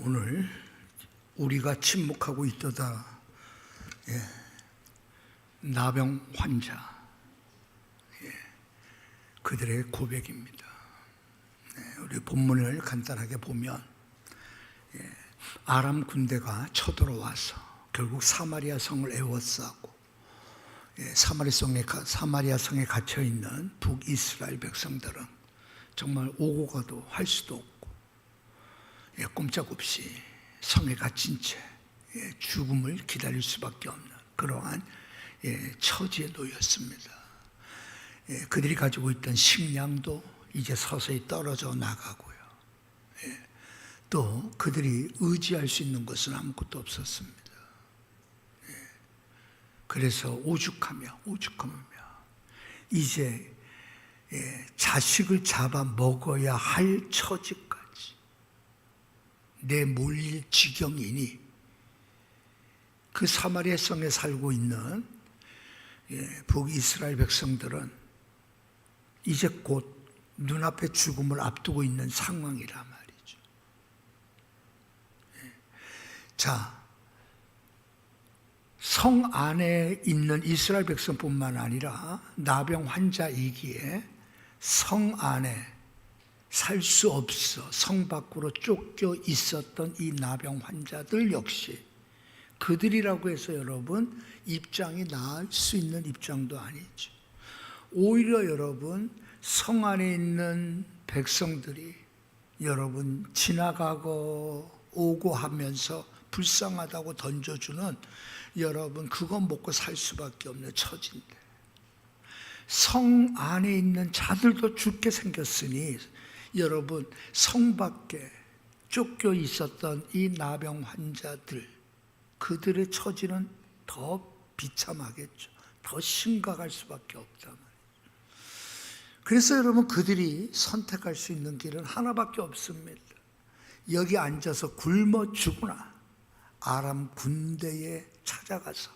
오늘 우리가 침묵하고 있도다. 나병 환자, 그들의 고백입니다. 우리 본문을 간단하게 보면 아람 군대가 쳐들어와서 결국 사마리아 성을 에워싸고 사마리아 성에 갇혀 있는 북이스라엘 백성들은 정말 오고 가도 할 수도 없고 꼼짝없이 성에 갇힌 채 죽음을 기다릴 수밖에 없는 그러한 처지에 놓였습니다. 그들이 가지고 있던 식량도 이제 서서히 떨어져 나가고요. 또 그들이 의지할 수 있는 것은 아무것도 없었습니다. 그래서 오죽하며 이제 자식을 잡아 먹어야 할 처지까지 내몰릴 지경이니 그 사마리아 성에 살고 있는 북이스라엘 백성들은 이제 곧 눈앞에 죽음을 앞두고 있는 상황이란 말이죠. 자, 성 안에 있는 이스라엘 백성뿐만 아니라 나병 환자이기에 성 안에 살 수 없어 성 밖으로 쫓겨 있었던 이 나병 환자들 역시 그들이라고 해서 여러분 입장이 나을 수 있는 입장도 아니죠. 오히려 여러분 성 안에 있는 백성들이 여러분 지나가고 오고 하면서 불쌍하다고 던져주는 여러분 그거 먹고 살 수밖에 없는 처지인데 성 안에 있는 자들도 죽게 생겼으니 여러분 성 밖에 쫓겨 있었던 이 나병 환자들 그들의 처지는 더 비참하겠죠. 더 심각할 수밖에 없단 말이에요. 그래서 여러분 그들이 선택할 수 있는 길은 하나밖에 없습니다. 여기 앉아서 굶어 죽으나 아람 군대에 찾아가서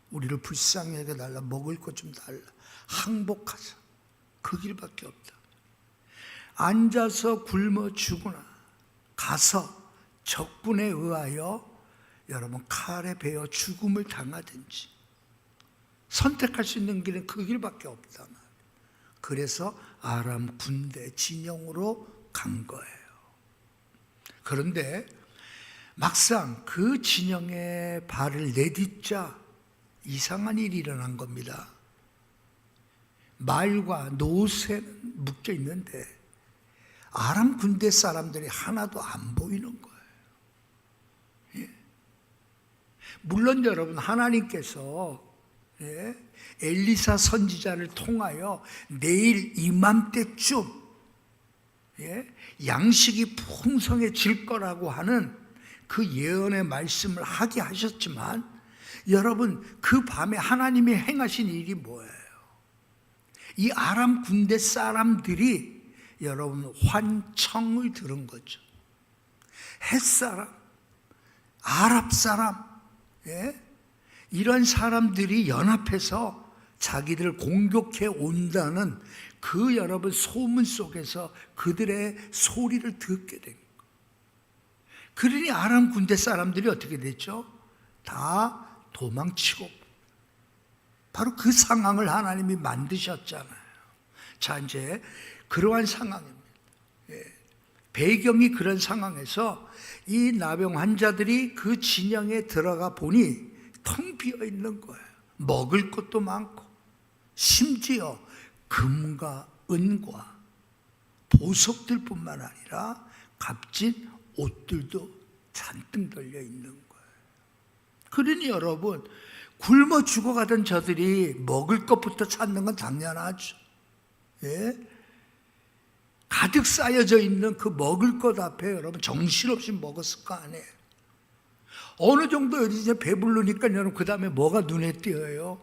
우리를 불쌍히 여겨달라, 먹을 것 좀 달라, 항복하자. 그 길밖에 없다. 앉아서 굶어 죽으나 가서 적군에 의하여 여러분 칼에 베어 죽음을 당하든지 선택할 수 있는 길은 그 길밖에 없다. 그래서 아람 군대 진영으로 간 거예요. 그런데 막상 그 진영에 발을 내딛자 이상한 일이 일어난 겁니다. 말과 노새는 묶여 있는데 아람 군대 사람들이 하나도 안 보이는 거예요. 물론 여러분 하나님께서 엘리사 선지자를 통하여 내일 이맘때쯤 양식이 풍성해질 거라고 하는 그 예언의 말씀을 하게 하셨지만 여러분 그 밤에 하나님이 행하신 일이 뭐예요? 이 아람 군대 사람들이 여러분 환청을 들은 거죠. 햇사람, 아랍 사람, 이런 사람들이 연합해서 자기들을 공격해 온다는 그 여러분 소문 속에서 그들의 소리를 듣게 된 거예요. 그러니 아람 군대 사람들이 어떻게 됐죠? 다 도망치고 바로 그 상황을 하나님이 만드셨잖아요. 자, 이제 그러한 상황입니다. 배경이 그런 상황에서 이 나병 환자들이 그 진영에 들어가 보니 텅 비어 있는 거예요. 먹을 것도 많고 심지어 금과 은과 보석들뿐만 아니라 값진 옷들도 잔뜩 걸려 있는 거예요. 그러니 여러분 굶어 죽어가던 저들이 먹을 것부터 찾는 건 당연하죠. 가득 쌓여져 있는 그 먹을 것 앞에 여러분 정신없이 먹었을 거 아니에요. 어느 정도 이제 배부르니까 여러분 그 다음에 뭐가 눈에 띄어요?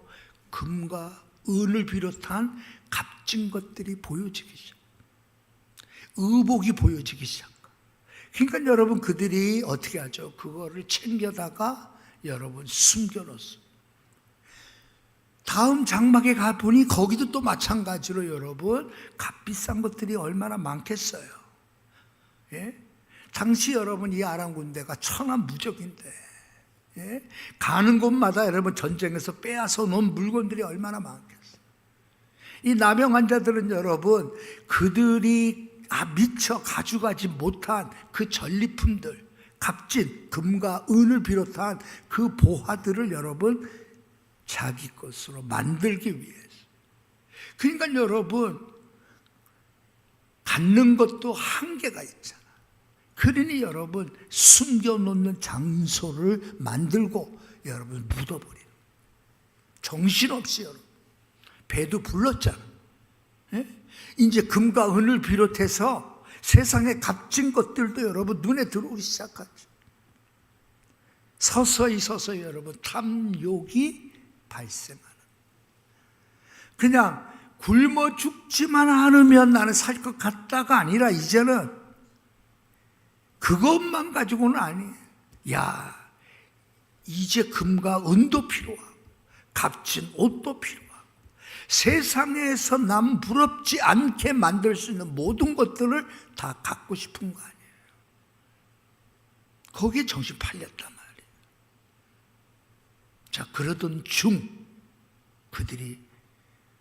금과 은을 비롯한 값진 것들이 보여지기 시작. 의복이 보여지기 시작. 그러니까 여러분 그들이 어떻게 하죠? 그거를 챙겨다가 여러분 숨겨놓았어요. 다음 장막에 가보니 거기도 또 마찬가지로 여러분 값비싼 것들이 얼마나 많겠어요. 당시 여러분 이 아람 군대가 천하무적인데, 예? 가는 곳마다 여러분 전쟁에서 빼앗아 놓은 물건들이 얼마나 많겠어요. 이 나병 환자들은 여러분 그들이 미처 가져가지 못한 그 전리품들, 값진 금과 은을 비롯한 그 보화들을 여러분 자기 것으로 만들기 위해서. 그러니까 여러분 갖는 것도 한계가 있잖아. 그러니 여러분 숨겨놓는 장소를 만들고 여러분 묻어버리는, 정신없이 여러분 배도 불렀잖아. 예? 이제 금과 은을 비롯해서 세상의 값진 것들도 여러분 눈에 들어오기 시작하죠. 서서히 여러분 탐욕이 발생하는, 그냥 굶어 죽지만 않으면 나는 살 것 같다가 아니라 이제는 그것만 가지고는 아니에요. 야, 이제 금과 은도 필요하고 값진 옷도 필요하고 세상에서 남 부럽지 않게 만들 수 있는 모든 것들을 다 갖고 싶은 거 아니에요. 거기에 정신 팔렸단 말이에요. 자, 그러던 중 그들이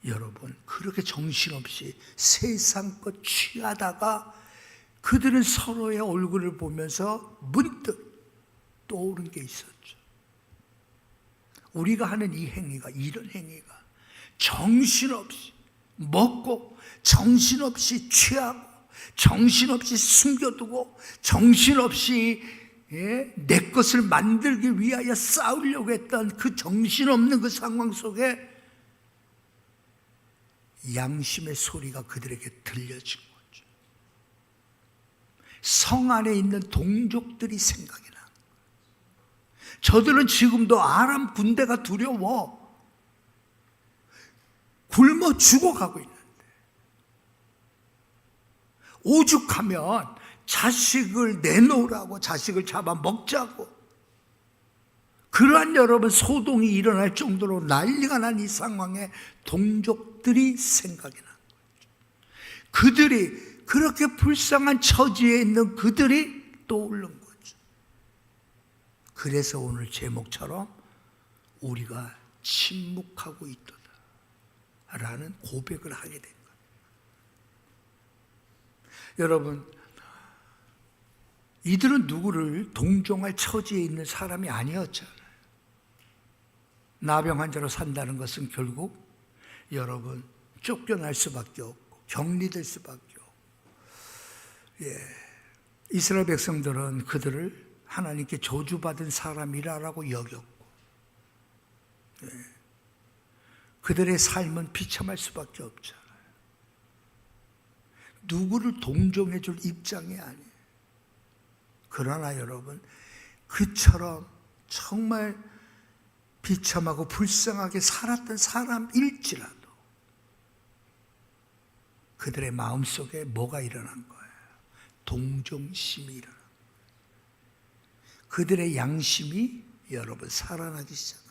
여러분 그렇게 정신없이 세상 것 취하다가 그들은 서로의 얼굴을 보면서 문득 떠오른 게 있었죠. 우리가 하는 이 행위가, 이런 행위가 정신없이 먹고 정신없이 취하고 정신없이 숨겨두고 정신없이 내 것을 만들기 위하여 싸우려고 했던 그 정신없는 그 상황 속에 양심의 소리가 그들에게 들려진 거죠. 성 안에 있는 동족들이 생각이 나. 저들은 지금도 아람 군대가 두려워 굶어 죽어가고 있는데, 오죽하면 자식을 내놓으라고, 자식을 잡아 먹자고, 그러한 여러분 소동이 일어날 정도로 난리가 난 이 상황에 동족들이 생각이 난 거죠. 그들이 그렇게 불쌍한 처지에 있는 그들이 떠오른 거죠. 그래서 오늘 제목처럼 우리가 침묵하고 있도다 라는 고백을 하게 된 거예요. 여러분, 이들은 누구를 동정할 처지에 있는 사람이 아니었잖아요. 나병 환자로 산다는 것은 결국 여러분 쫓겨날 수밖에 없고 격리될 수밖에 없고, 이스라엘 백성들은 그들을 하나님께 저주받은 사람이라고 여겼고, 그들의 삶은 비참할 수밖에 없잖아요. 누구를 동정해 줄 입장이 아니에요. 그러나 여러분, 그처럼 정말 비참하고 불쌍하게 살았던 사람일지라도 그들의 마음속에 뭐가 일어난 거예요? 동정심이 일어난 거예요. 그들의 양심이 여러분 살아나기 시작합니다.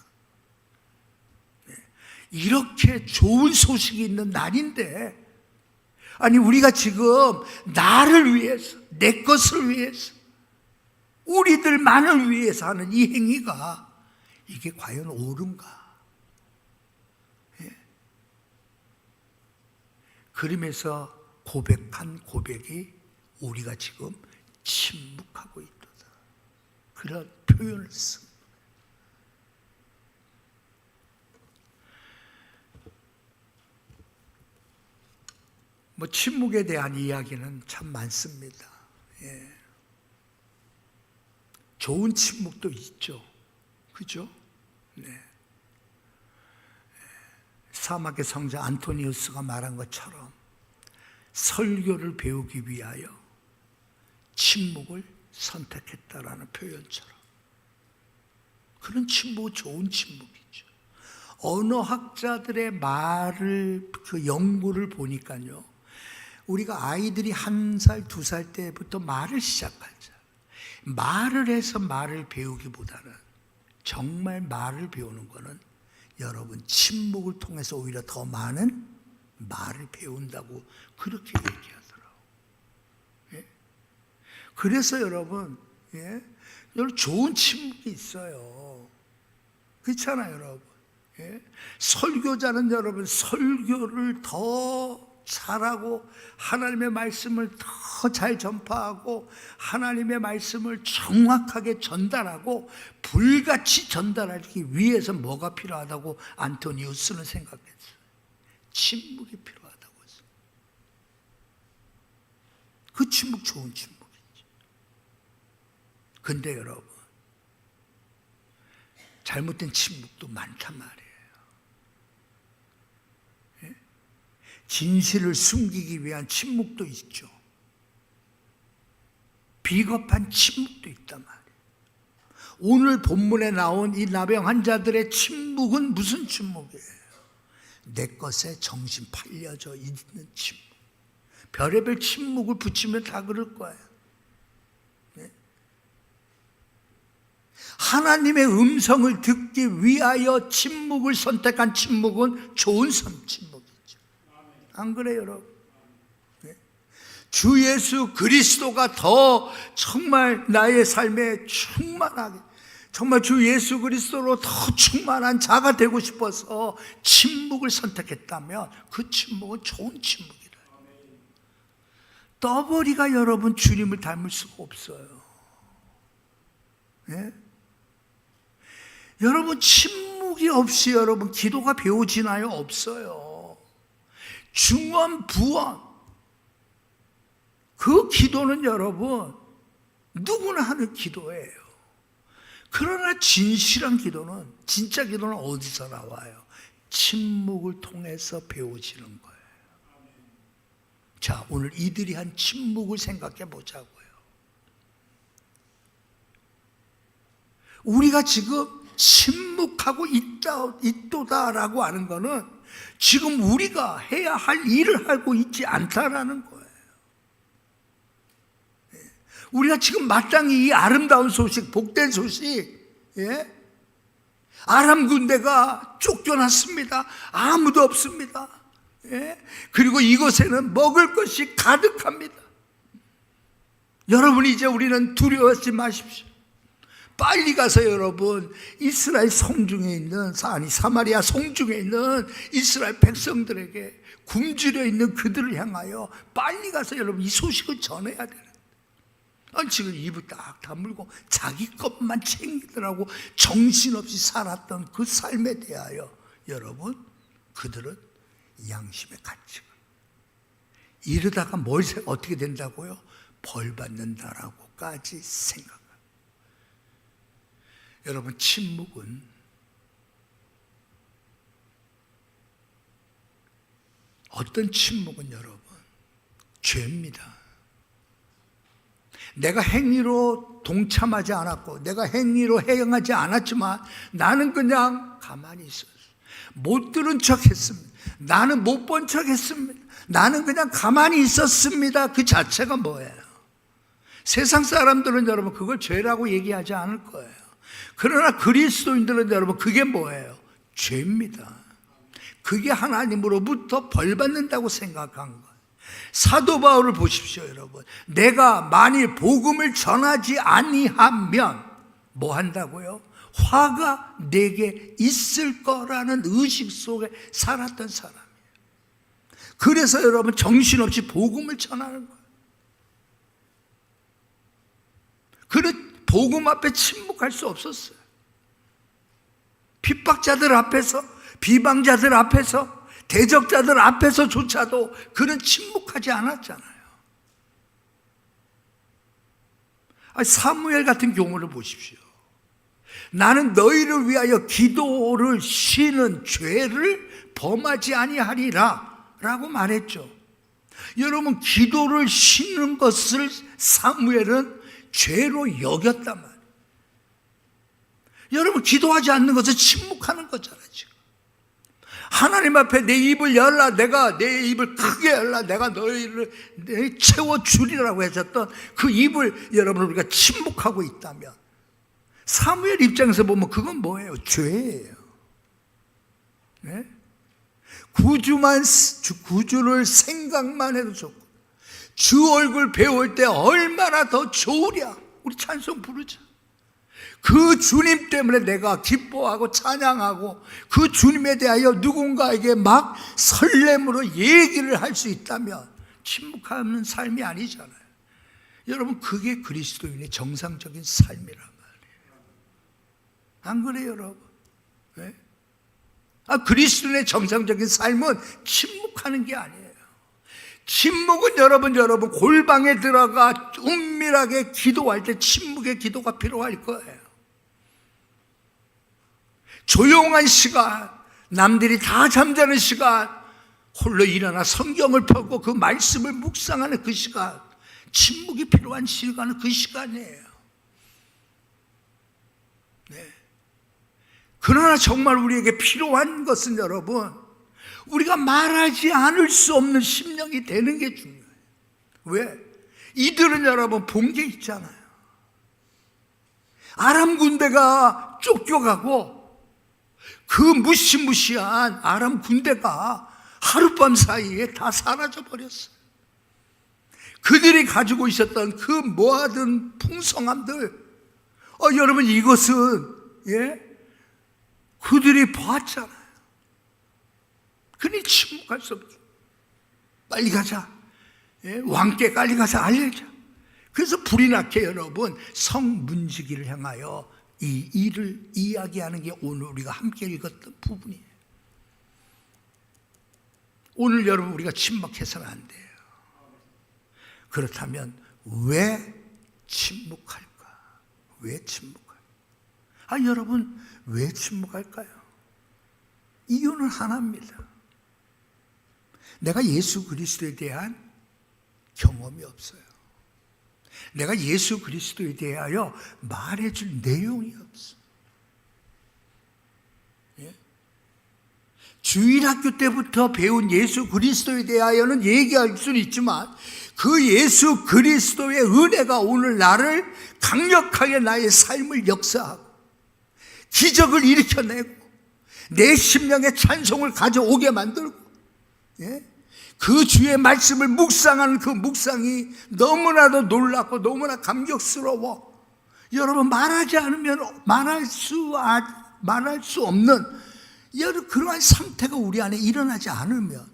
이렇게 좋은 소식이 있는 날인데, 아니 우리가 지금 나를 위해서, 내 것을 위해서, 우리들만을 위해서 하는 이 행위가 이게 과연 옳은가? 그러면서 고백한 고백이 우리가 지금 침묵하고 있도다, 그런 표현을 씁니다. 침묵에 대한 이야기는 참 많습니다. 좋은 침묵도 있죠. 그죠? 네. 사막의 성자 안토니우스가 말한 것처럼 설교를 배우기 위하여 침묵을 선택했다라는 표현처럼, 그런 침묵은 좋은 침묵이죠. 언어학자들의 말을, 그 연구를 보니까요, 우리가 아이들이 1살, 2살 때부터 말을 시작하죠. 말을 해서 말을 배우기보다는 정말 말을 배우는 거는 여러분 침묵을 통해서 오히려 더 많은 말을 배운다고 그렇게 얘기하더라고요. 그래서 여러분, 여러분 좋은 침묵이 있어요. 그렇잖아요, 여러분. 설교자는 여러분 설교를 더 잘하고 하나님의 말씀을 더 잘 전파하고 하나님의 말씀을 정확하게 전달하고 불같이 전달하기 위해서 뭐가 필요하다고 안토니우스는 생각했어요. 침묵이 필요하다고 했어요. 그 침묵 좋은 침묵이지. 근데 여러분, 잘못된 침묵도 많단 말이에요. 진실을 숨기기 위한 침묵도 있죠. 비겁한 침묵도 있단 말이에요. 오늘 본문에 나온 이 나병 환자들의 침묵은 무슨 침묵이에요? 내 것에 정신 팔려져 있는 침묵. 별의별 침묵을 붙이면 다 그럴 거예요. 하나님의 음성을 듣기 위하여 침묵을 선택한 침묵은 좋은 침묵이죠. 안 그래요, 여러분? 주 예수 그리스도가 더 정말 나의 삶에 충만하게, 정말 주 예수 그리스도로 더 충만한 자가 되고 싶어서 침묵을 선택했다면 그 침묵은 좋은 침묵이다. 떠버리가 여러분 주님을 닮을 수가 없어요. 여러분 침묵이 없이 여러분 기도가 배워지나요? 없어요. 중언 부언, 그 기도는 여러분 누구나 하는 기도예요. 그러나 진실한 기도는, 진짜 기도는 어디서 나와요? 침묵을 통해서 배워지는 거예요. 자, 오늘 이들이 한 침묵을 생각해 보자고요. 우리가 지금 침묵하고 있도다라고 하는 거는 지금 우리가 해야 할 일을 하고 있지 않다라는 거예요. 우리가 지금 마땅히 이 아름다운 소식, 복된 소식, 아람 군대가 쫓겨났습니다. 아무도 없습니다. 그리고 이곳에는 먹을 것이 가득합니다. 여러분, 이제 우리는 두려워하지 마십시오. 빨리 가서 여러분 이스라엘 성중에 있는, 아니 사마리아 성중에 있는 이스라엘 백성들에게 굶주려 있는 그들을 향하여 빨리 가서 여러분 이 소식을 전해야 돼요. 지금 입을 딱 다물고 자기 것만 챙기더라고 정신없이 살았던 그 삶에 대하여 여러분, 그들은 양심의 가책을, 이러다가 어떻게 된다고요? 벌 받는다라고까지 생각합니다. 여러분, 침묵은 어떤 침묵은 여러분 죄입니다. 내가 행위로 동참하지 않았고 내가 행위로 행하지 않았지만 나는 그냥 가만히 있었어요. 못 들은 척 했습니다. 나는 못 본 척 했습니다. 나는 그냥 가만히 있었습니다. 그 자체가 뭐예요? 세상 사람들은 여러분 그걸 죄라고 얘기하지 않을 거예요. 그러나 그리스도인들은 여러분 그게 뭐예요? 죄입니다. 그게 하나님으로부터 벌 받는다고 생각한 거예요. 사도 바울을 보십시오, 여러분. 내가 만일 복음을 전하지 아니하면 뭐 한다고요? 화가 내게 있을 거라는 의식 속에 살았던 사람이에요. 그래서 여러분 정신없이 복음을 전하는 거예요. 그는 복음 앞에 침묵할 수 없었어요. 핍박자들 앞에서, 비방자들 앞에서, 대적자들 앞에서조차도 그는 침묵하지 않았잖아요. 사무엘 같은 경우를 보십시오. 나는 너희를 위하여 기도를 쉬는 죄를 범하지 아니하리라 라고 말했죠. 여러분, 기도를 쉬는 것을 사무엘은 죄로 여겼단 말이에요. 여러분, 기도하지 않는 것은 침묵하는 거잖아요. 지금 하나님 앞에 내 입을 열라, 내가 내 입을 크게 열라, 내가 너희를 채워주리라고 하셨던 그 입을 여러분 우리가 침묵하고 있다면, 사무엘 입장에서 보면 그건 뭐예요? 죄예요. 구주를 생각만 해도 좋고 주 얼굴 배울 때 얼마나 더 좋으랴. 우리 찬송 부르자. 그 주님 때문에 내가 기뻐하고 찬양하고 그 주님에 대하여 누군가에게 막 설렘으로 얘기를 할 수 있다면 침묵하는 삶이 아니잖아요. 여러분, 그게 그리스도인의 정상적인 삶이란 말이에요. 안 그래요, 여러분? 네? 그리스도인의 정상적인 삶은 침묵하는 게 아니에요. 침묵은 여러분 골방에 들어가 은밀하게 기도할 때 침묵의 기도가 필요할 거예요. 조용한 시간, 남들이 다 잠자는 시간, 홀로 일어나 성경을 펴고 그 말씀을 묵상하는 그 시간, 침묵이 필요한 시간은 그 시간이에요. 네. 그러나 정말 우리에게 필요한 것은 여러분, 우리가 말하지 않을 수 없는 심령이 되는 게 중요해요. 왜? 이들은 여러분 본 게 있잖아요. 아람 군대가 쫓겨가고 그 무시무시한 아람 군대가 하룻밤 사이에 다 사라져 버렸어요. 그들이 가지고 있었던 그 모아둔 풍성함들, 여러분 이것은 그들이 봤잖아요. 그니 침묵할 수 없죠. 빨리 가자. 왕께 빨리 가서 알려자. 그래서 불이 나게 여러분 성문지기를 향하여 이 일을 이야기하는 게 오늘 우리가 함께 읽었던 부분이에요. 오늘 여러분 우리가 침묵해서는 안 돼요. 그렇다면 왜 침묵할까? 왜 침묵할까? 여러분 왜 침묵할까요? 이유는 하나입니다. 내가 예수 그리스도에 대한 경험이 없어요. 내가 예수 그리스도에 대하여 말해줄 내용이 없어. 주일학교 때부터 배운 예수 그리스도에 대하여는 얘기할 수는 있지만 그 예수 그리스도의 은혜가 오늘 나를 강력하게 나의 삶을 역사하고 기적을 일으켜내고 내 심령에 찬송을 가져오게 만들고 그 주의 말씀을 묵상하는 그 묵상이 너무나도 놀랍고 너무나 감격스러워. 여러분 말하지 않으면 말할 수 없는 여러분 그러한 상태가 우리 안에 일어나지 않으면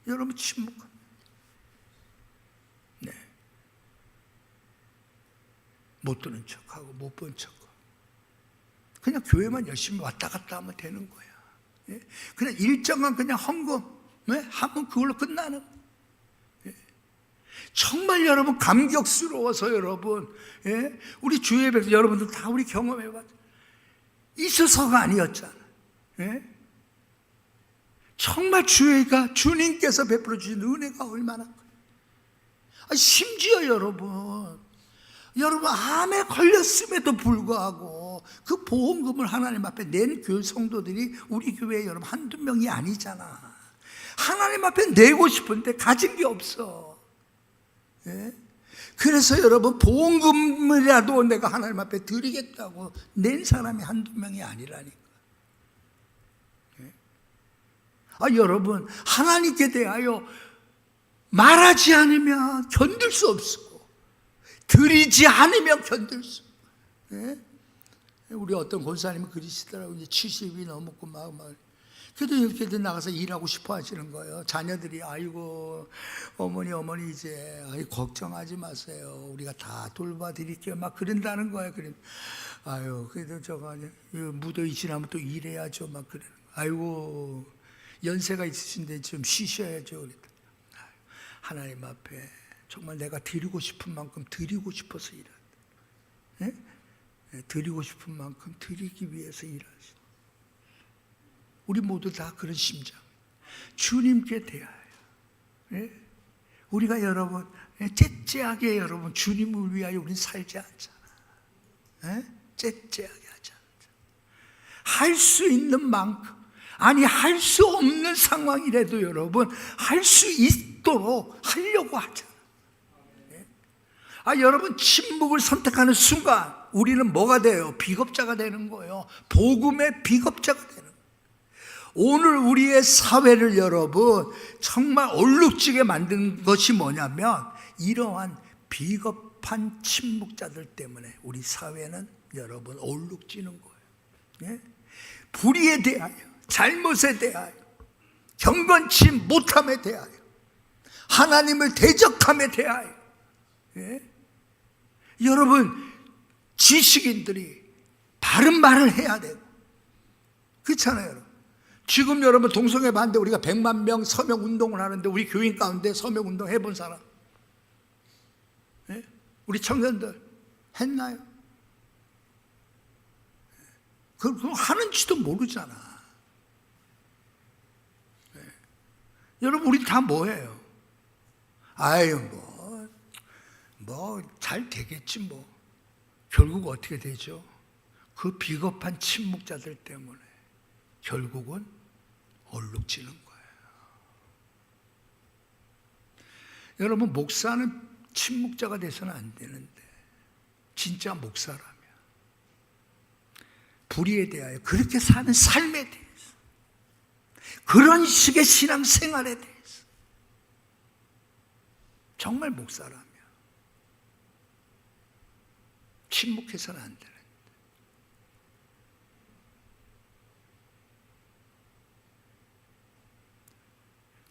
여러분 침묵합니다. 네. 못 듣는 척하고 못 본 척하고 그냥 교회만 열심히 왔다 갔다 하면 되는 거야. 그냥 일정한 그냥 헌금 하면 그걸로 끝나는. 정말 여러분 감격스러워서 여러분 우리 주 예배에서 여러분들 다 우리 경험해봤죠. 있어서가 아니었잖아. 정말 주님께서 베풀어 주신 은혜가 얼마나 커요. 심지어 여러분 암에 걸렸음에도 불구하고 그 보험금을 하나님 앞에 낸 교회 성도들이 우리 교회에 여러분 한두 명이 아니잖아. 하나님 앞에 내고 싶은데 가진 게 없어. 그래서 여러분 보험금이라도 내가 하나님 앞에 드리겠다고 낸 사람이 한두 명이 아니라니까. 여러분 하나님께 대하여 말하지 않으면 견딜 수 없고 드리지 않으면 견딜 수 없고. 우리 어떤 권사님이 그러시더라고요. 이제 70이 넘었고 막 그래도 이렇게들 나가서 일하고 싶어 하시는 거예요. 자녀들이 아이고 어머니 이제 걱정하지 마세요. 우리가 다 돌봐드릴게요. 막 그런다는 거예요. 그래도 저거 무더위 지나면 또 일해야죠. 막 그래. 아이고 연세가 있으신데 좀 쉬셔야죠. 그랬더니 하나님 앞에 정말 내가 드리고 싶은 만큼 드리고 싶어서 일한다. 드리고 싶은 만큼 드리기 위해서 일하시. 우리 모두 다 그런 심정. 주님께 대하여 우리가 여러분 째째하게 여러분 주님을 위하여 우리는 살지 않잖아. 째째하게 하지 않잖아. 할 수 있는 만큼 할 수 없는 상황이라도 여러분 할 수 있도록 하려고 하잖아. 여러분 침묵을 선택하는 순간 우리는 뭐가 돼요? 비겁자가 되는 거예요. 복음의 비겁자가 되는 거예요. 오늘 우리의 사회를 여러분 정말 얼룩지게 만든 것이 뭐냐면 이러한 비겁한 침묵자들 때문에 우리 사회는 여러분 얼룩지는 거예요. 예? 불의에 대하여, 잘못에 대하여, 경건치 못함에 대하여, 하나님을 대적함에 대하여, 예? 여러분 지식인들이 바른 말을 해야 되고, 그렇잖아요. 여러분. 지금 여러분 동성애 반대 우리가 100만 명 서명 운동을 하는데 우리 교인 가운데 서명 운동 해본 사람? 예? 우리 청년들 했나요? 그거 하는지도 모르잖아. 예. 여러분 우리 다 뭐예요? 아유 뭐 잘 되겠지 뭐. 결국 어떻게 되죠? 그 비겁한 침묵자들 때문에 결국은 얼룩지는 거예요. 여러분 목사는 침묵자가 돼서는 안 되는데 진짜 목사라면 불의에 대하여 그렇게 사는 삶에 대해서 그런 식의 신앙생활에 대해서 정말 목사라면 침묵해서는 안 되는.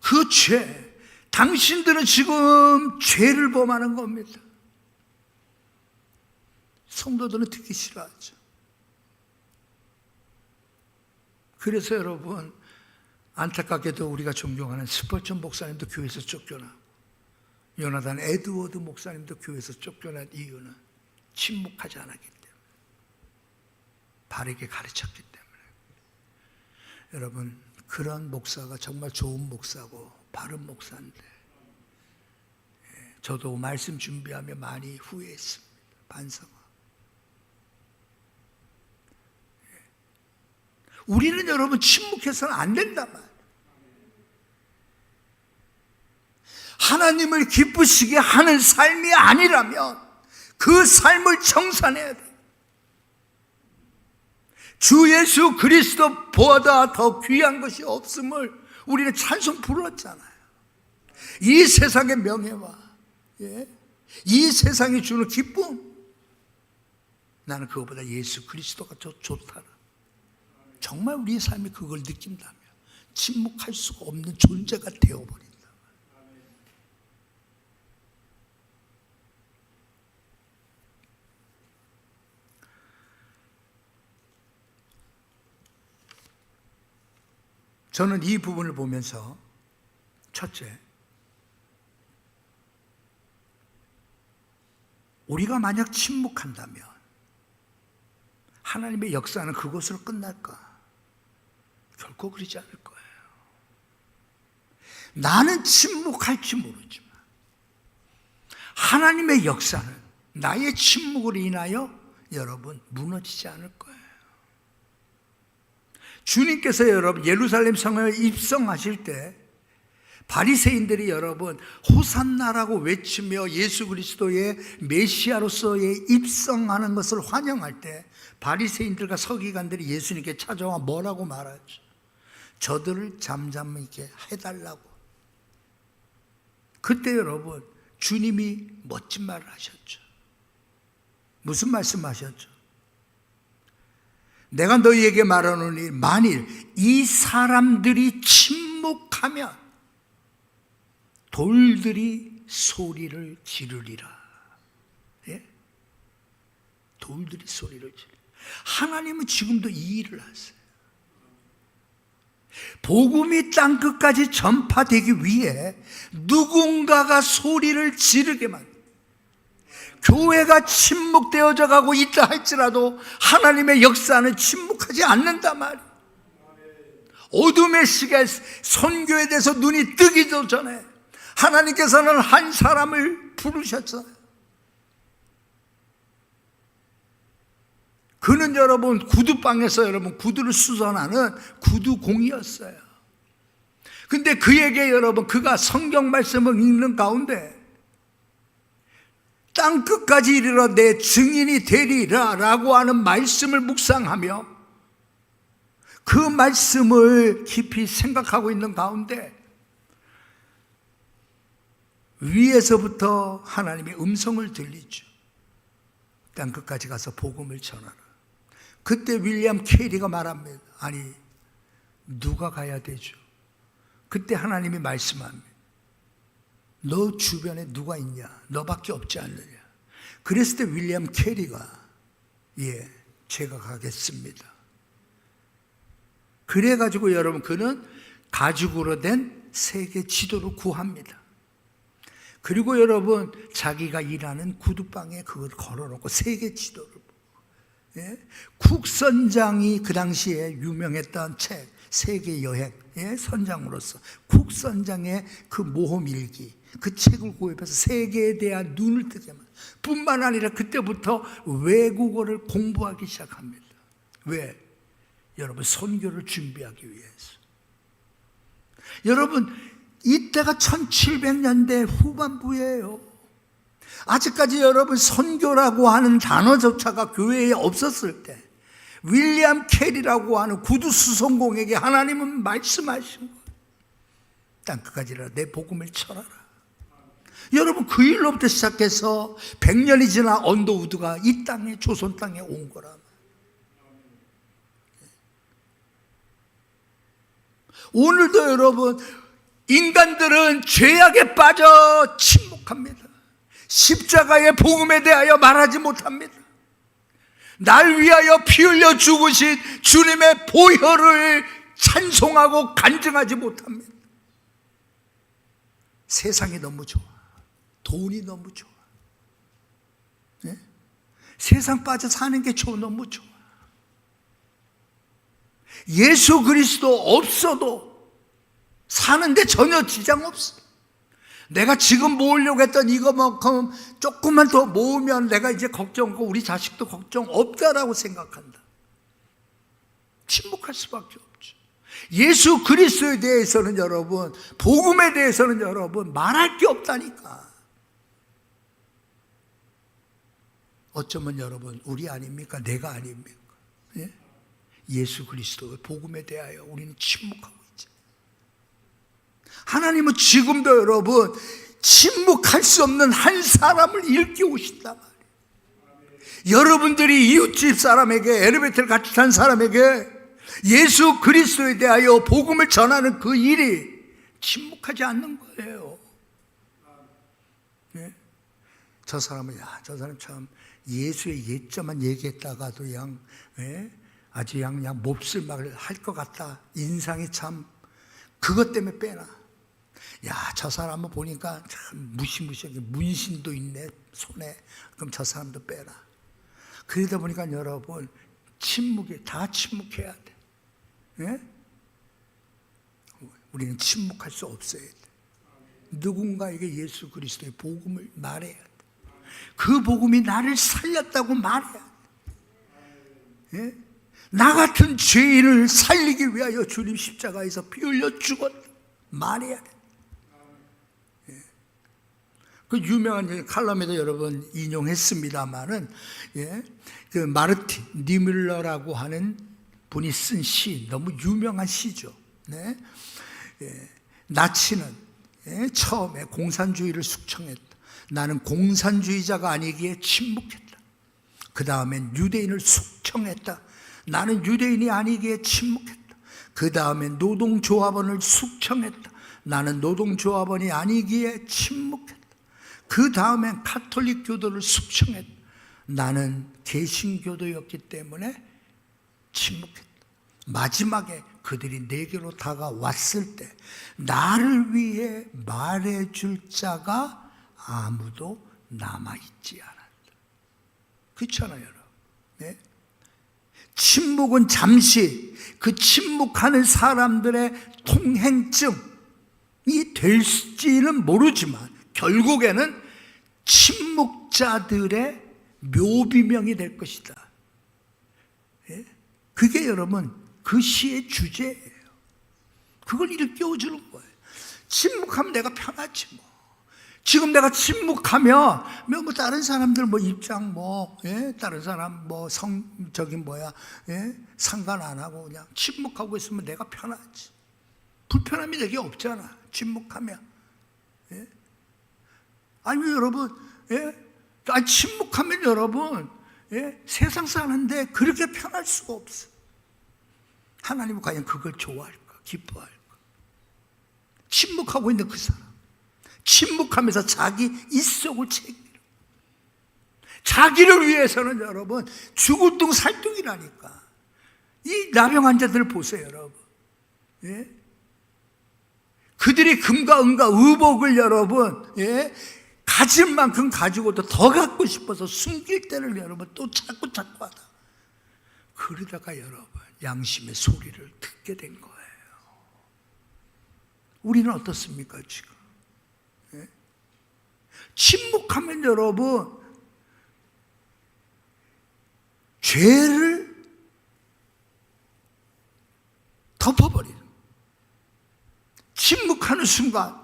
그 죄, 당신들은 지금 죄를 범하는 겁니다. 성도들은 듣기 싫어하죠. 그래서 여러분 안타깝게도 우리가 존경하는 스펄전 목사님도 교회에서 쫓겨나고 요나단 에드워드 목사님도 교회에서 쫓겨난 이유는 침묵하지 않았기 때문에, 바르게 가르쳤기 때문에. 여러분 그런 목사가 정말 좋은 목사고 바른 목사인데, 저도 말씀 준비하며 많이 후회했습니다. 반성하고. 우리는 여러분 침묵해서는 안 된단 말이에요. 하나님을 기쁘시게 하는 삶이 아니라면 그 삶을 청산해야 돼요. 주 예수 그리스도보다 더 귀한 것이 없음을 우리는 찬송 불렀잖아요. 이 세상의 명예와 이 세상이 주는 기쁨, 나는 그것보다 예수 그리스도가 더 좋다라. 정말 우리의 삶이 그걸 느낀다면 침묵할 수가 없는 존재가 되어버린다. 저는 이 부분을 보면서 첫째, 우리가 만약 침묵한다면 하나님의 역사는 그것으로 끝날까? 결코 그러지 않을 거예요. 나는 침묵할지 모르지만 하나님의 역사는 나의 침묵으로 인하여 여러분 무너지지 않을 거예요. 주님께서 여러분 예루살렘 성에 입성하실 때 바리새인들이 여러분 호산나라고 외치며 예수 그리스도의 메시아로서의 입성하는 것을 환영할 때 바리새인들과 서기관들이 예수님께 찾아와 뭐라고 말하죠? 저들을 잠잠하게 해달라고. 그때 여러분 주님이 멋진 말을 하셨죠. 무슨 말씀하셨죠? 내가 너희에게 말하노니 만일 이 사람들이 침묵하면 돌들이 소리를 지르리라. 예? 돌들이 소리를 지르리라. 하나님은 지금도 이 일을 하세요. 복음이 땅끝까지 전파되기 위해 누군가가 소리를 지르게 만듭니다. 교회가 침묵되어져 가고 있다 할지라도 하나님의 역사는 침묵하지 않는단 말이에요. 어둠의 시기에 선교에 대해서 눈이 뜨기도 전에 하나님께서는 한 사람을 부르셨어요. 그는 여러분 구두방에서 여러분 구두를 수선하는 구두공이었어요. 근데 그에게 여러분 그가 성경 말씀을 읽는 가운데 땅끝까지 이르러 내 증인이 되리라 라고 하는 말씀을 묵상하며 그 말씀을 깊이 생각하고 있는 가운데 위에서부터 하나님의 음성을 들리죠. 땅끝까지 가서 복음을 전하라. 그때 윌리엄 캐리가 말합니다. 아니, 누가 가야 되죠? 그때 하나님이 말씀합니다. 너 주변에 누가 있냐? 너밖에 없지 않느냐? 그랬을 때 윌리엄 캐리가 제가 가겠습니다. 그래가지고 여러분, 그는 가죽으로 된 세계 지도를 구합니다. 그리고 여러분, 자기가 일하는 구두방에 그걸 걸어놓고 세계 지도를 보고, 쿡 선장이 그 당시에 유명했던 책 세계 여행 선장으로서 쿡 선장의 그 모험 일기, 그 책을 구입해서 세계에 대한 눈을 뜨게 만듭니다. 뿐만 아니라 그때부터 외국어를 공부하기 시작합니다. 왜? 여러분, 선교를 준비하기 위해서. 여러분, 이때가 1700년대 후반부예요. 아직까지 여러분, 선교라고 하는 단어조차가 교회에 없었을 때 윌리엄 캐리라고 하는 구두 수송공에게 하나님은 말씀하신 거예요. 땅끝까지라 내 복음을 전하라. 여러분, 그 일로부터 시작해서 100년이 지나 언더우드가 이 땅에, 조선 땅에 온 거라. 오늘도 여러분, 인간들은 죄악에 빠져 침묵합니다. 십자가의 복음에 대하여 말하지 못합니다. 날 위하여 피 흘려 죽으신 주님의 보혈을 찬송하고 간증하지 못합니다. 세상이 너무 좋아. 돈이 너무 좋아. 세상 빠져 사는 게 너무 좋아. 예수 그리스도 없어도 사는데 전혀 지장 없어. 내가 지금 모으려고 했던 이거만큼 조금만 더 모으면 내가 이제 걱정 없고 우리 자식도 걱정 없다라고 생각한다. 침묵할 수밖에 없죠. 예수 그리스도에 대해서는 여러분, 복음에 대해서는 여러분 말할 게 없다니까. 어쩌면 여러분, 우리 아닙니까? 내가 아닙니까? 예수 그리스도의 복음에 대하여 우리는 침묵하고 있죠. 하나님은 지금도 여러분, 침묵할 수 없는 한 사람을 일깨 오신단 말이에요. 여러분들이 이웃집 사람에게, 엘리베이터를 같이 탄 사람에게 예수 그리스도에 대하여 복음을 전하는 그 일이 침묵하지 않는 거예요. 저 사람은, 저 사람 참 예수의 예점만 얘기했다가도 아주 그냥 몹쓸 말을 할 것 같다. 인상이 참, 그것 때문에 빼놔. 저 사람은 보니까 참 무시무시하게 문신도 있네, 손에. 그럼 저 사람도 빼라. 그러다 보니까 여러분, 다 침묵해야 돼. 우리는 침묵할 수 없어야 돼. 누군가에게 예수 그리스도의 복음을 말해야 돼. 그 복음이 나를 살렸다고 말해야 돼. 나 같은 죄인을 살리기 위하여 주님 십자가에서 피 흘려 죽었다 말해야 돼. 그 유명한 칼럼에도 여러분 인용했습니다만은, 그 마르틴 니뮬러라고 하는 분이 쓴 시, 너무 유명한 시죠. 나치는 처음에 공산주의를 숙청했다. 나는 공산주의자가 아니기에 침묵했다. 그 다음엔 유대인을 숙청했다. 나는 유대인이 아니기에 침묵했다. 그 다음엔 노동조합원을 숙청했다. 나는 노동조합원이 아니기에 침묵했다. 그 다음엔 가톨릭 교도를 숙청했다. 나는 개신교도였기 때문에 침묵했다. 마지막에 그들이 내게로 다가왔을 때 나를 위해 말해줄 자가 아무도 남아있지 않았다. 그렇잖아요, 여러분. 침묵은 잠시 그 침묵하는 사람들의 통행증이 될지는 모르지만 결국에는 침묵자들의 묘비명이 될 것이다. 그게 여러분 그 시의 주제예요. 그걸 일깨워주는 거예요. 침묵하면 내가 편하지 뭐. 지금 내가 침묵하면 뭐 다른 사람들 입장 다른 사람 상관 안 하고 그냥 침묵하고 있으면 내가 편하지. 불편함이 되게 없잖아. 침묵하면. 아니 여러분, 침묵하면 여러분, 세상 사는데 그렇게 편할 수가 없어. 하나님은 과연 그걸 좋아할까, 기뻐할까? 침묵하고 있는 그 사람, 침묵하면서 자기 입속을 챙기는, 자기를 위해서는 여러분 죽을 둥 살 둥이라니까. 이 나병 환자들을 보세요 여러분. 그들이 금과 은과 의복을 여러분, 가진 만큼 가지고도 더 갖고 싶어서 숨길 때를 여러분 또 찾고 하다. 그러다가 여러분 양심의 소리를 듣게 된 거예요. 우리는 어떻습니까 지금? 침묵하면 여러분 죄를 덮어버리는, 침묵하는 순간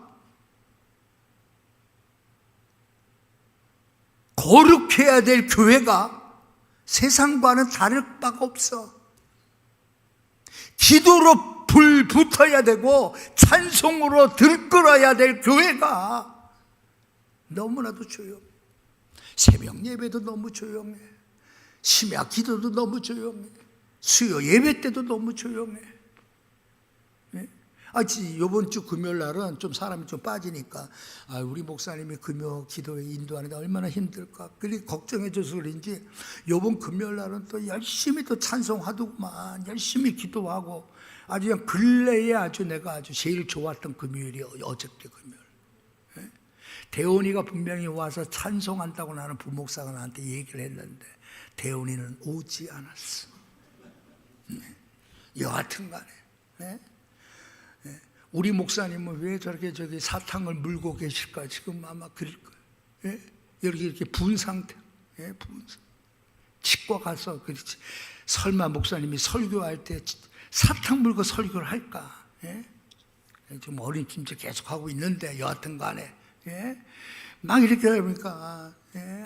거룩해야 될 교회가 세상과는 다를 바가 없어. 기도로 불 붙어야 되고 찬송으로 들끓어야 될 교회가 너무나도 조용해. 새벽 예배도 너무 조용해. 심야 기도도 너무 조용해. 수요 예배 때도 너무 조용해. 이번 주 금요일 날은 좀 사람이 좀 빠지니까 우리 목사님이 금요 기도에 인도하는데 얼마나 힘들까. 그리 걱정해줘서 그런지 이번 금요일 날은 또 열심히 또 찬송하더구만. 열심히 기도하고 아주 그냥 근래에 내가 아주 제일 좋았던 금요일이 어저께 금요일. 대원이가 분명히 와서 찬송한다고 나는 부목사가 나한테 얘기를 했는데 대원이는 오지 않았어. 여하튼 간에 우리 목사님은 왜 저렇게 사탕을 물고 계실까? 지금 아마 그럴 거예요. 이렇게 분 상태. 치과 가서 그렇지. 설마 목사님이 설교할 때 사탕 물고 설교를 할까? 좀 어린팀질 계속 하고 있는데 여하튼 간에 막 이렇게 하니까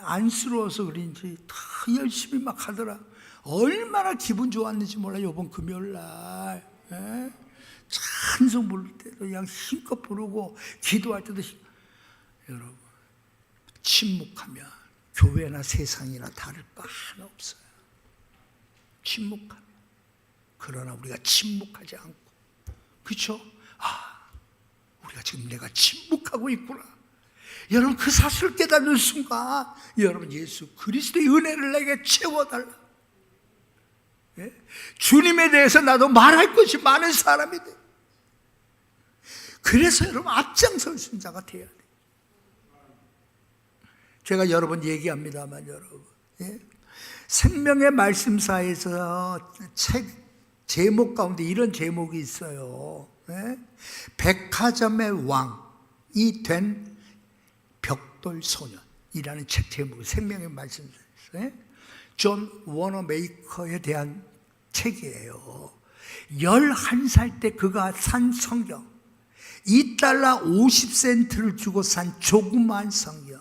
안쓰러워서 그런지 다 열심히 막 하더라. 얼마나 기분 좋았는지 몰라. 이번 금요일 날 찬송 부를 때도 그냥 힘껏 부르고 기도할 때도 여러분 침묵하면 교회나 세상이나 다를 바 하나 없어요. 침묵하면. 그러나 우리가 침묵하지 않고, 그렇죠? 우리가 지금 내가 침묵하고 있구나. 여러분 그 사실을 깨닫는 순간 여러분 예수 그리스도의 은혜를 내게 채워달라. 주님에 대해서 나도 말할 것이 많은 사람이 돼. 그래서 여러분 앞장설 순자가 돼야 돼. 제가 여러 번 얘기합니다만 여러분, 생명의 말씀사에서 책 제목 가운데 이런 제목이 있어요. 백화점의 왕이 된 벽돌 소년이라는 책 제목이 생명의 말씀사에서 존 워너메이커에 대한 책이에요. 11살 때 그가 산 성경, $2 50센트를 주고 산 조그마한 성경,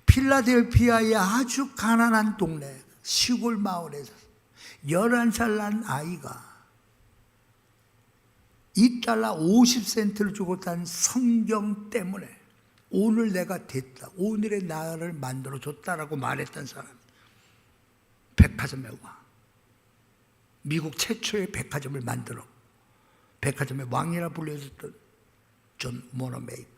필라델피아의 아주 가난한 동네 시골 마을에서 11살 난 아이가 $2 50센트를 주고 산 성경 때문에 오늘 내가 됐다, 오늘의 나를 만들어줬다라고 말했던 사람, 백화점의 왕, 미국 최초의 백화점을 만들어 백화점의 왕이라 불려졌던 존 워너메이커.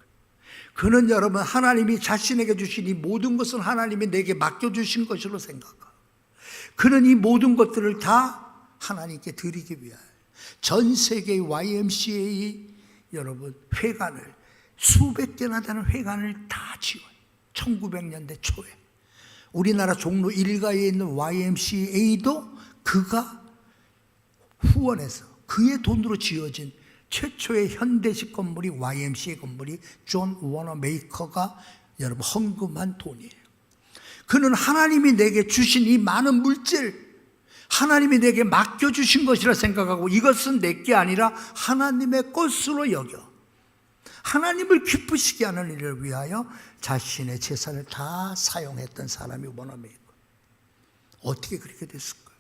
그는 여러분 하나님이 자신에게 주신 이 모든 것은 하나님이 내게 맡겨주신 것으로 생각하고, 그는 이 모든 것들을 다 하나님께 드리기 위하여 전 세계의 YMCA 여러분 회관을, 수백 개나 되는 회관을 다 지어요. 1900년대 초에 우리나라 종로 일가에 있는 YMCA도 그가 후원해서 그의 돈으로 지어진 최초의 현대식 건물이 YMCA 건물이 존 워너메이커가 여러분 헌금한 돈이에요. 그는 하나님이 내게 주신 이 많은 물질, 하나님이 내게 맡겨주신 것이라 생각하고 이것은 내게 아니라 하나님의 것으로 여겨 하나님을 기쁘시게 하는 일을 위하여 자신의 재산을 다 사용했던 사람이 워너메이커. 어떻게 그렇게 됐을까요?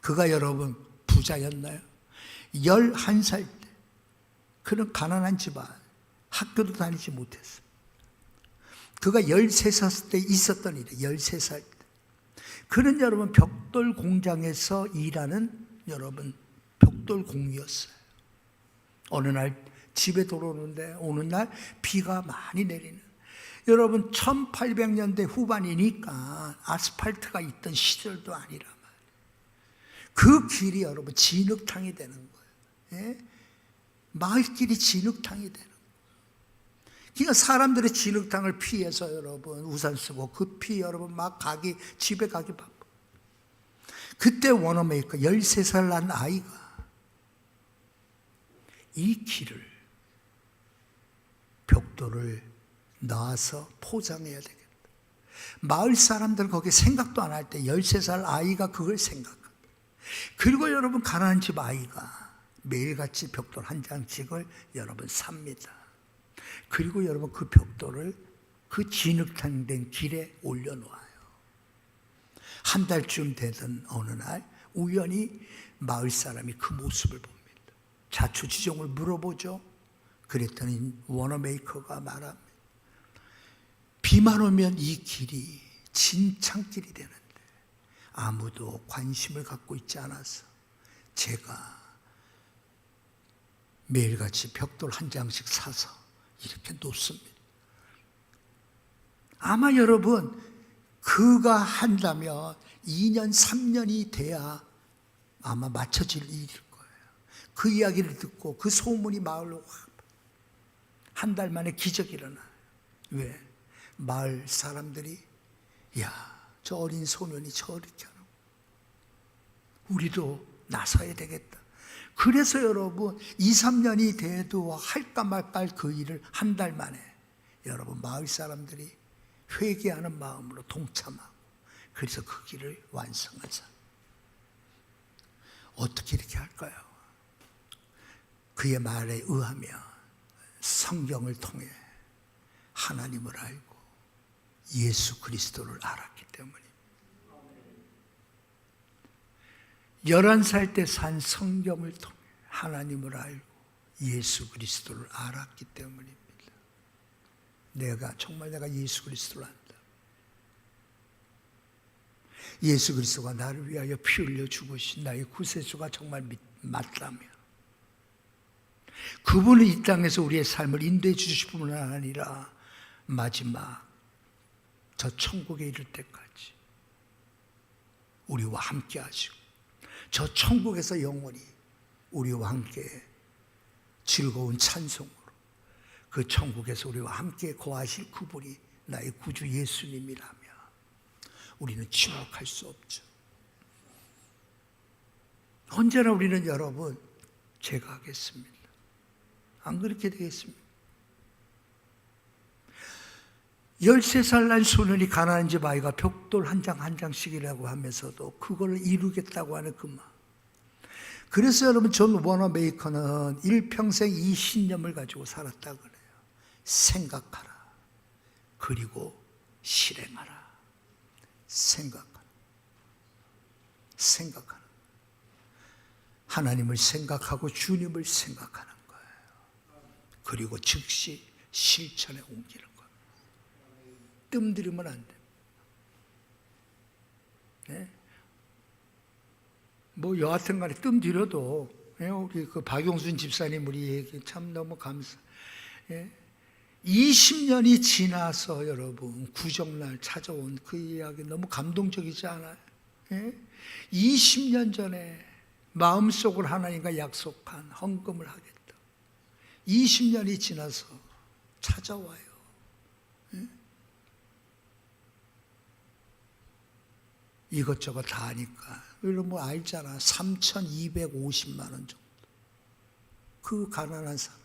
그가 여러분 부자였나요? 11살 때 그는 가난한 집안, 학교도 다니지 못했어요. 그가 13살 때 있었던 일이에요. 13살 때. 그는 여러분 벽돌 공장에서 일하는 여러분 벽돌 공이었어요. 어느 날 집에 돌아오는데 어느 날 비가 많이 내리는, 여러분 1800년대 후반이니까 아스팔트가 있던 시절도 아니라 말이에요. 그 길이 여러분 진흙탕이 되는 거예요. 예? 마을길이 진흙탕이 되는 거예요. 그러니까 사람들의 진흙탕을 피해서 여러분 우산 쓰고 급히 여러분 막 집에 가기 바빠. 그때 워너메이커 13살 난 아이가 이 길을 벽돌을 놔서 포장해야 되겠다. 마을 사람들 거기 생각도 안 할 때 13살 아이가 그걸 생각합니다. 그리고 여러분 가난한 집 아이가 매일같이 벽돌 한 장씩을 여러분 삽니다. 그리고 여러분 그 벽돌을 그 진흙탕 된 길에 올려놓아요. 한 달쯤 되던 어느 날 우연히 마을 사람이 그 모습을 봅니다. 자초지종을 물어보죠. 그랬더니 워너메이커가 말합니다. 비만 오면 이 길이 진창길이 되는데 아무도 관심을 갖고 있지 않아서 제가 매일같이 벽돌 한 장씩 사서 이렇게 놓습니다. 아마 여러분 그가 한다면 2년 3년이 돼야 아마 맞춰질 일일 거예요. 그 이야기를 듣고 그 소문이 마을로 한 달 만에 기적이 일어나요. 왜? 마을 사람들이 야, 저 어린 소년이 저렇게 하는, 우리도 나서야 되겠다. 그래서 여러분 2, 3년이 돼도 할까 말까 그 일을 한 달 만에 여러분 마을 사람들이 회개하는 마음으로 동참하고 그래서 그 길을 완성하자. 어떻게 이렇게 할까요? 그의 말에 의하면 성경을 통해 하나님을 알고 예수 그리스도를 알았기 때문입니다. 11살 때 산 성경을 통해 하나님을 알고 예수 그리스도를 알았기 때문입니다. 정말 내가 예수 그리스도를 안다. 예수 그리스도가 나를 위하여 피 흘려 죽으신 나의 구세주가 정말 맞다면 그분은 이 땅에서 우리의 삶을 인도해 주실 뿐만 아니라 마지막 저 천국에 이를 때까지 우리와 함께 하시고 저 천국에서 영원히 우리와 함께 즐거운 찬송으로 그 천국에서 우리와 함께 거하실 그분이 나의 구주 예수님이라면 우리는 침묵할 수 없죠. 언제나 우리는 여러분 제가 하겠습니다. 안 그렇게 되겠습니다. 13살 난 소년이 가난한 집 아이가 벽돌 한 장 한 장씩이라고 하면서도 그걸 이루겠다고 하는 그 마음. 그래서 여러분 존 워너메이커는 일평생 이 신념을 가지고 살았다 그래요. 생각하라. 그리고 실행하라. 생각하라. 생각하라. 하나님을 생각하고 주님을 생각하는 거예요. 그리고 즉시 실천에 옮기는 거예요. 뜸 들이면 안 돼. 네? 뭐 여하튼 간에 뜸 들여도 우리 그 박용순 집사님 우리 얘기 참 너무 감사. 20년이 지나서 여러분 구정날 찾아온 그 이야기 너무 감동적이지 않아요? 20년 전에 마음속으로 하나님과 약속한 헌금을 하겠다. 20년이 지나서 찾아와요. 이것저것 다 하니까 여러분 뭐 알잖아. 3,250만 원 정도. 그 가난한 사람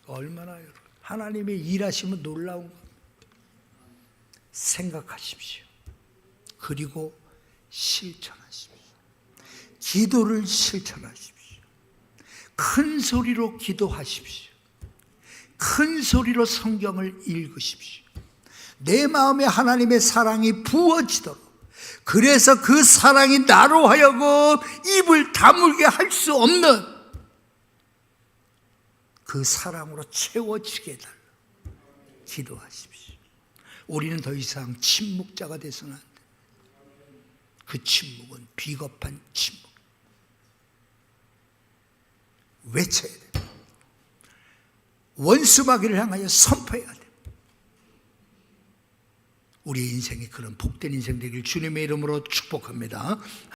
얼마나 여러분 하나님의 일하시면 놀라운 겁니다. 생각하십시오. 그리고 실천하십시오. 기도를 실천하십시오. 큰 소리로 기도하십시오. 큰 소리로 성경을 읽으십시오. 내 마음에 하나님의 사랑이 부어지도록, 그래서 그 사랑이 나로 하여금 입을 다물게 할 수 없는 그 사랑으로 채워지게 해달라. 기도하십시오. 우리는 더 이상 침묵자가 돼서는 안 돼. 그 침묵은 비겁한 침묵. 외쳐야 돼. 원수마귀를 향하여 선포해야 돼. 우리 인생이 그런 복된 인생 되길 주님의 이름으로 축복합니다.